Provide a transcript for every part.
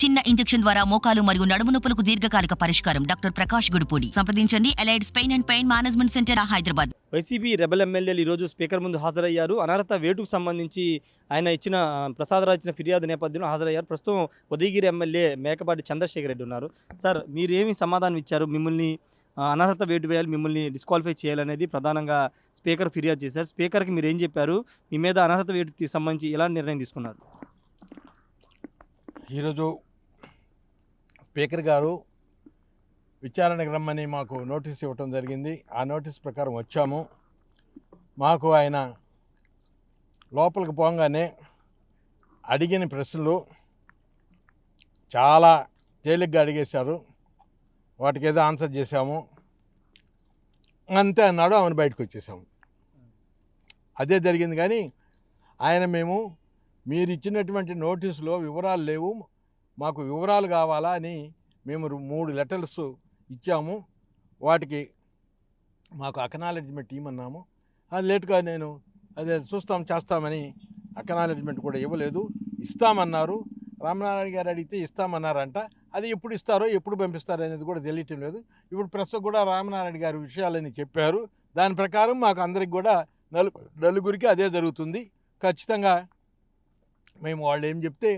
చిన్న ఇంజెక్షన్ ద్వారా మోకాలు మరియు నడుము నొప్పులకు దీర్ఘకాలిక పరిష్కారం. డాక్టర్ ప్రకాష్ గుడిపూడి. సంప్రదించండి. Allides pain and pain management centre, Hyderabad. YCP rebel ఎమ్మెల్యేలు ఈరోజు స్పీకర్ ముందు హాజరయ్యారు. అనర్హత వేటుకు సంబంధించి ఆయన ఇచ్చిన ప్రసాదరావు ఇచ్చిన ఫిర్యాదు నేపథ్యంలో హాజరయ్యారు. ప్రస్తుతం ఉదయగిరి ఎమ్మెల్యే మేకపాటి చంద్రశేఖర్ రెడ్డి ఉన్నారు. సార్, మీరేమి సమాధానం ఇచ్చారు? మిమ్మల్ని అనర్హత వేటు వేయాలి, మిమ్మల్ని డిస్క్వాలిఫై చేయాలనేది ప్రధానంగా స్పీకర్ ఫిర్యాదు చేశారు. స్పీకర్కి మీరు ఏం చెప్పారు? మీ మీద అనర్హత వేటుకి సంబంధించి ఎలాంటి నిర్ణయం తీసుకున్నారు? ఈరోజు స్పీకర్ గారు విచారణకు రమ్మని మాకు నోటీస్ ఇవ్వటం జరిగింది. ఆ నోటీస్ ప్రకారం వచ్చాము. మాకు ఆయన లోపలికి పోగానే అడిగిన ప్రశ్నలు చాలా తేలిగ్గా అడిగేశారు. వాటికి ఏదో ఆన్సర్ చేశాము, అంతే అన్నాడు. ఆమెను బయటకు వచ్చేసాము. అదే జరిగింది. కానీ ఆయన మీరు ఇచ్చినటువంటి నోటీసులో వివరాలు లేవు, మాకు వివరాలు కావాలా అని మేము 3 లెటర్స్ ఇచ్చాము. వాటికి మాకు అక్నాలెడ్జ్మెంట్ ఇవ్వమన్నాము. అది లేట్గా నేను అదే చేస్తామని అక్నాలెడ్జ్మెంట్ కూడా ఇవ్వలేదు. ఇస్తామన్నారు. రామనారాయణ గారు అడిగితే ఇస్తామన్నారంట. అది ఎప్పుడు ఇస్తారో ఎప్పుడు పంపిస్తారో అనేది కూడా తెలియటం లేదు. ఇప్పుడు ప్రస్తుతం కూడా రామనారాయణ గారి విషయాలని చెప్పారు. దాని ప్రకారం మాకు అందరికి కూడా నలుగురికి అదే జరుగుతుంది. ఖచ్చితంగా మేము వాళ్ళు ఏం చెప్తే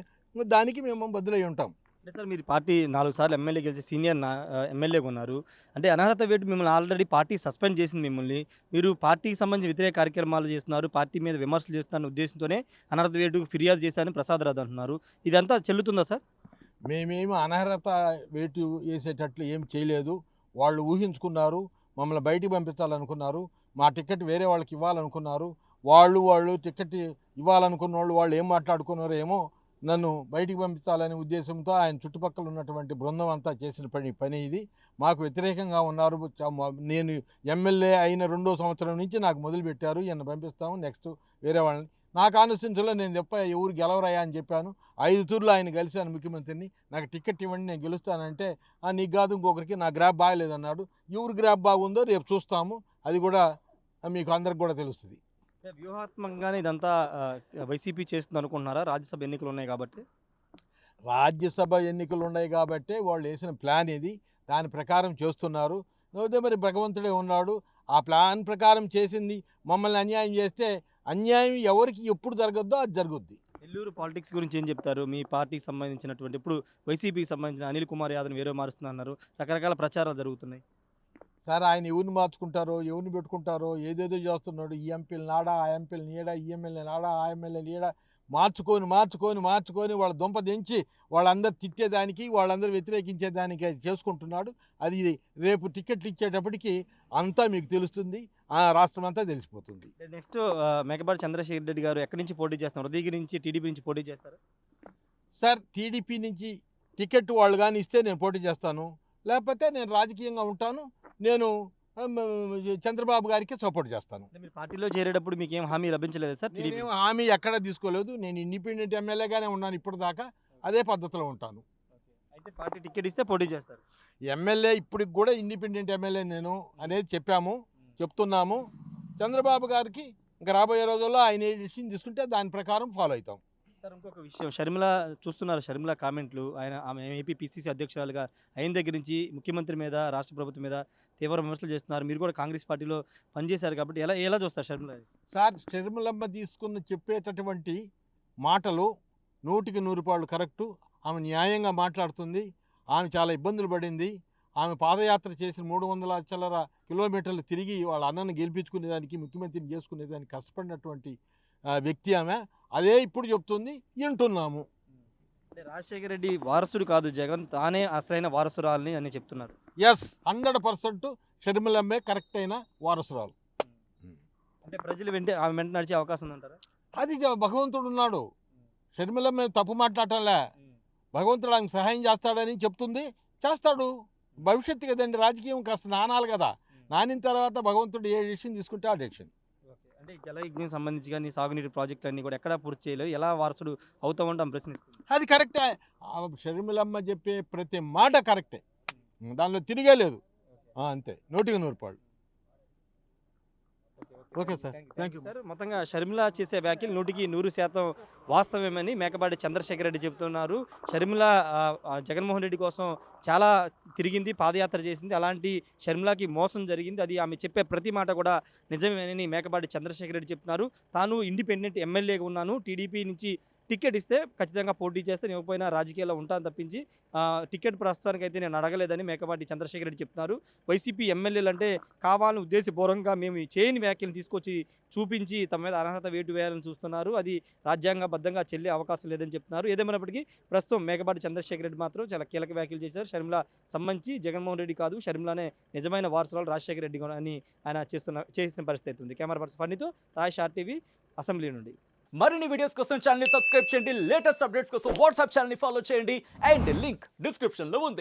దానికి మేము బదులై ఉంటాం. అంటే సార్, మీరు పార్టీ 4 సార్లు ఎమ్మెల్యే గెలిచి సీనియర్ ఎమ్మెల్యేగా ఉన్నారు. అంటే అనర్హత వేటు మిమ్మల్ని ఆల్రెడీ పార్టీ సస్పెండ్ చేసింది. మీరు పార్టీకి సంబంధించి వ్యతిరేక కార్యక్రమాలు చేస్తున్నారు, పార్టీ మీద విమర్శలు చేస్తున్న ఉద్దేశంతోనే అనర్హత వేటుకు ఫిర్యాదు చేశారని ప్రసాదరావు అంటున్నారు. ఇదంతా చెల్లుతుందా సార్? మేమేమి అనర్హత వేటు వేసేటట్లు ఏం చేయలేదు. వాళ్ళు ఊహించుకున్నారు, మమ్మల్ని బయటికి పంపించాలనుకున్నారు, మా టికెట్ వేరే వాళ్ళకి ఇవ్వాలనుకున్నారు. వాళ్ళు టికెట్ ఇవ్వాలనుకున్న వాళ్ళు ఏం మాట్లాడుకున్నారో ఏమో, నన్ను బయటికి పంపించాలనే ఉద్దేశంతో ఆయన చుట్టుపక్కల ఉన్నటువంటి బృందం అంతా చేసిన పని ఇది. మాకు వ్యతిరేకంగా ఉన్నారు. నేను ఎమ్మెల్యే అయిన 2వ సంవత్సరం నుంచి నాకు మొదలుపెట్టారు, ఈయన పంపిస్తాము, నెక్స్ట్ వేరే వాళ్ళని. నా కాన్స్టిట్యూన్సీలో నేను తప్ప ఎవరు గెలవరాయా అని చెప్పాను. 5 తూర్లు ఆయన కలిశాను ముఖ్యమంత్రిని. నాకు టికెట్ ఇవ్వండి, నేను గెలుస్తానంటే నీకు కాదు ఇంకొకరికి, నా గ్రాప్ బాగలేదన్నాడు. ఎవరు గ్రాప్ బాగుందో రేపు చూస్తాము, అది కూడా మీకు అందరికి కూడా తెలుస్తుంది. వ్యూహాత్మకంగానే ఇదంతా వైసీపీ చేస్తుంది అనుకుంటున్నారా? రాజ్యసభ ఎన్నికలు ఉన్నాయి కాబట్టి. రాజ్యసభ ఎన్నికలు ఉన్నాయి కాబట్టి వాళ్ళు వేసిన ప్లాన్ ఇది. దాని ప్రకారం చేస్తున్నారు. అదే మరి భగవంతుడే ఉన్నాడు. ఆ ప్లాన్ ప్రకారం చేసింది. మమ్మల్ని అన్యాయం చేస్తే అన్యాయం ఎవరికి ఎప్పుడు జరగద్దో అది జరుగుద్ది. నెల్లూరు పాలిటిక్స్ గురించి ఏం చెప్తారు? మీ పార్టీకి సంబంధించినటువంటి ఇప్పుడు వైసీపీకి సంబంధించిన అనిల్ కుమార్ యాదవ్ని వేరే మారుస్తున్నారు, రకరకాల ప్రచారాలు జరుగుతున్నాయి. సార్, ఆయన ఎవరిని మార్చుకుంటారో, ఎవరిని పెట్టుకుంటారో, ఏదేదో చేస్తున్నాడు. ఈ ఎంపీలు నాడా, ఆ ఎంపీలు నీడా, ఈ ఎమ్మెల్యే నాడా, ఆ ఎమ్మెల్యే నీడా, మార్చుకొని వాళ్ళ దుంప దించి వాళ్ళందరూ తిట్టేదానికి, వాళ్ళందరూ వ్యతిరేకించేదానికి చేసుకుంటున్నాడు. అది రేపు టికెట్లు ఇచ్చేటప్పటికి అంతా మీకు తెలుస్తుంది, రాష్ట్రం అంతా తెలిసిపోతుంది. నెక్స్ట్ మేకపాటి చంద్రశేఖర్ రెడ్డి గారు ఎక్కడి నుంచి పోటీ చేస్తున్నారు? ఉదయగిరి నుంచి, టీడీపీ నుంచి పోటీ చేస్తారు సార్. టీడీపీ నుంచి టికెట్ వాళ్ళు కానీ ఇస్తే నేను పోటీ చేస్తాను, లేకపోతే నేను రాజకీయంగా ఉంటాను. నేను చంద్రబాబు గారికి సపోర్ట్ చేస్తాను. మీరు పార్టీలో చేరేటప్పుడు మీకు ఏం హామీ లభించలేదు సార్? నేనేం హామీ ఎక్కడ తీసుకోలేదు. నేను ఇండిపెండెంట్ ఎమ్మెల్యేగానే ఉన్నాను ఇప్పటిదాకా, అదే పద్ధతిలో ఉంటాను. అయితే పార్టీ టికెట్ ఇస్తే పోటీ చేస్తారు. ఎమ్మెల్యే ఇప్పటికి కూడా ఇండిపెండెంట్ ఎమ్మెల్యే నేను అనేది చెప్తున్నాము. చంద్రబాబు గారికి ఇంకా రాబోయే రోజుల్లో ఆయన ఏ డిసిషన్ తీసుకుంటే దాని ప్రకారం ఫాలో అవుతాం. సార్, ఇంకొక విషయం, షర్మిల చూస్తున్నారు. షర్మిల కామెంట్లు, ఆమె ఏపీ పిసిసి అధ్యక్షురాలుగా అయిన దగ్గర నుంచి ముఖ్యమంత్రి మీద, రాష్ట్ర ప్రభుత్వం మీద తీవ్ర విమర్శలు చేస్తున్నారు. మీరు కూడా కాంగ్రెస్ పార్టీలో పనిచేశారు కాబట్టి ఎలా చూస్తారు షర్మిల? సార్, షర్మిలమ్మ చెప్పేటటువంటి మాటలు 100కి 100 కరెక్టు. ఆమె న్యాయంగా మాట్లాడుతుంది. ఆమె చాలా ఇబ్బందులు పడింది. ఆమె పాదయాత్ర చేసిన 300 చిల్లర కిలోమీటర్లు తిరిగి వాళ్ళ అన్నను గెలిపించుకునేదానికి, ముఖ్యమంత్రిని చేసుకునేదానికి కష్టపడినటువంటి వ్యక్తి ఆమె. అదే ఇప్పుడు చెప్తుంది, వింటున్నాము. అంటే రాజశేఖర రెడ్డి వారసుడు కాదు జగన్, తానే అసలైన వారసురాలని అని చెప్తున్నారు. ఎస్, 100% షర్మిలమ్మే కరెక్ట్ అయిన వారసురాలు. అంటే ప్రజలు ఆమె వెంట నడిచే అవకాశం ఉందంటారా? అది భగవంతుడు ఉన్నాడు. షర్మిలమ్మ తప్పు మాట్లాడటంలే, భగవంతుడు ఆమెకు సహాయం చేస్తాడని చెప్తుంది, చేస్తాడు. భవిష్యత్తు కదండి, రాజకీయం కాస్త నానాలి కదా. నానిన తర్వాత భగవంతుడు ఏ డెసిషన్ తీసుకుంటే ఆ డెసిషన్. అంటే జలయజ్ఞం సంబంధించి కానీ సాగునీటి ప్రాజెక్టులు అన్నీ కూడా ఎక్కడా పూర్తి చేయలేదు, ఎలా వారసుడు అవుతామంటే ఆమె ప్రశ్నిస్తుంది. అది కరెక్టే. షర్మిలమ్మ చెప్పే ప్రతి మాట కరెక్టే, దానిలో తిరిగే లేదు. అంతే, 100కి 100 పాళ్ళు. Okay sir, thank you. Sir. మొత్తంగా షర్మిల చేసే వ్యాఖ్యలు 100% వాస్తవమని మేకపాటి చంద్రశేఖర్ రెడ్డి చెబుతున్నారు. షర్మిల జగన్మోహన్ రెడ్డి కోసం చాలా తిరిగింది, పాదయాత్ర చేసింది. అలాంటి షర్మిలకి మోసం జరిగింది. అది ఆమె చెప్పే ప్రతి మాట కూడా నిజమేనని మేకపాటి చంద్రశేఖర్ రెడ్డి చెప్తున్నారు. తాను ఇండిపెండెంట్ ఎమ్మెల్యేగా ఉన్నాను, టీడీపీ నుంచి టికెట్ ఇస్తే ఖచ్చితంగా పోటీ చేస్తే నేను పోయినా రాజకీయాల్లో ఉంటాను తప్పించి టికెట్ ప్రస్తుతానికైతే నేను అడగలేదని మేకపాటి చంద్రశేఖర్ రెడ్డి చెప్తున్నారు. వైసీపీ ఎమ్మెల్యేలు అంటే కావాలని ఉద్దేశపూర్వకంగా మేము చేయని వ్యాఖ్యలు తీసుకొచ్చి చూపించి తమ మీద అనర్హత వేటు వేయాలని చూస్తున్నారు. అది రాజ్యాంగబద్ధంగా చెల్లే అవకాశం లేదని చెప్తున్నారు. ఏదేమైనప్పటికీ ప్రస్తుతం మేకపాటి చంద్రశేఖర్ రెడ్డి మాత్రం చాలా కీలక వ్యాఖ్యలు చేశారు. షర్మిల సంబంధించి జగన్మోహన్ రెడ్డి కాదు, షర్మిలనే నిజమైన వారసురాలు రాజశేఖర రెడ్డి అని ఆయన చేసిన పరిస్థితి ఉంది. కెమెరా పర్సన్ ఫన్నీతో రాజేష్ RTV అసెంబ్లీ నుండి. మరిన్ని వీడియోస్ కోసం ఛానల్ ని సబ్స్క్రైబ్ చేయండి, లేటెస్ట్ అప్డేట్స్ కోసం వాట్సాప్ ఛానల్ ని ఫాలో చేయండి అండ్ లింక్ డిస్క్రిప్షన్ లో ఉంది.